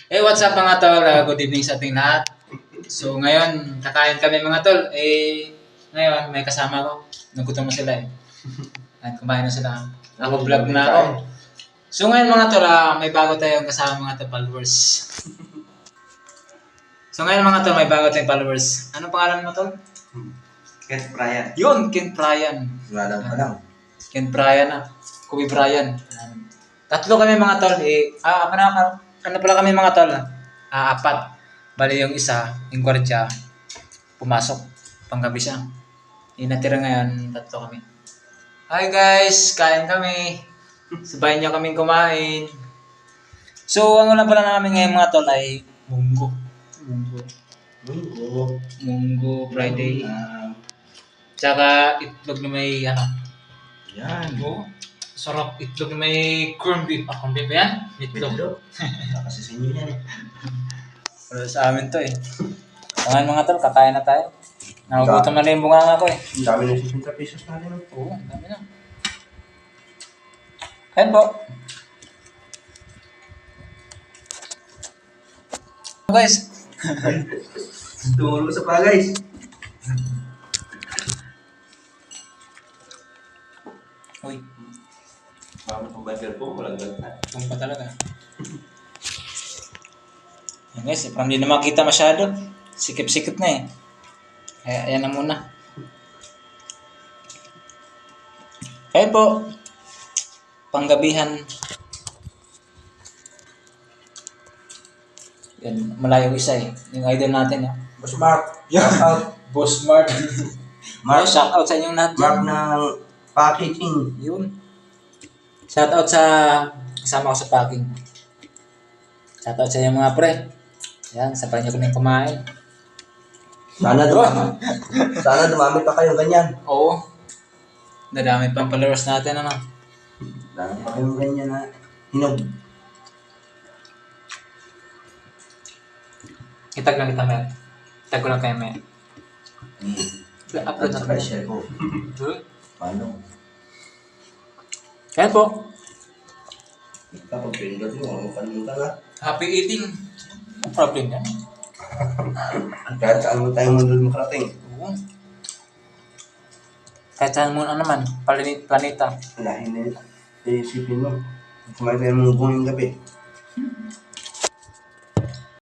What's up mga tol? Good evening sa ating lahat. So ngayon, kakain kami mga tol. Ngayon, may kasama ko. Nagutom na sila At kumain na sila. Ako vlog na ako. So ngayon mga tol, may bago tayong kasama mga tol followers. So ngayon mga tol, may bago tayong followers. Ano pangalan mo tol? Ken Brian. Yun, Ken Brian. Wala pa lang. Ken Brian Kobe Brian. Tatlo kami mga tol. Ano pala kami mga tol? Apat. Bali yung isa, yung gwardiya, pumasok. Panggabi siya. Natira ngayon, tatlo kami. Hi guys! Kain kami. Sabayan niyo kaming kumain. So, ang ulam pala namin ngayon mga tol ay munggo. Munggo Friday. Tsaka itlog na may Yan. Oh, sarap itlog na may corned beef. Corned beef ba yan? Itlog. Kasi sa inyo yan Pero sa amin to Ngayon mga tol, kakain na tayo. Nagugutom na rin yung bunganga ko Ang dami ng 60 pesos natin. Oo, ang dami na. Kain po. Guys. Tumulong sa pa guys. Uy, Parang itong burger po, walang ganda. ito pa talaga. Yan guys, parang hindi na makita masyado. Sikip-sikip na Kaya ayan na muna. Kain po. Panggabihan. Yan, malayo isa Yung idol natin Boss Mark. Shout out. Boss Mark. Mark. Shout out sa inyong lahat. Mark ng packaging. Yun. Shout out sa kasama ko sa packing. Shout out sa inyong mga pre. Yan, sabay niyo kami kumain. Sana dumami pa kayong ganyan. Oo. Nadami pang followers natin Dami pa kayong ganyan na hinog. Itag lang kita mer. Itag ko lang kayo mer. Upload na share ko. Paano? Kaya po. Kapag pindot mo, ang kalimutan na. Happy eating. No problem yan. Kahit saan mo tayong mundo makarating. Oo. Kahit saan mo naman, planeta. Lahin na yun. Isipin mo. Kumain tayo mong buong gabi.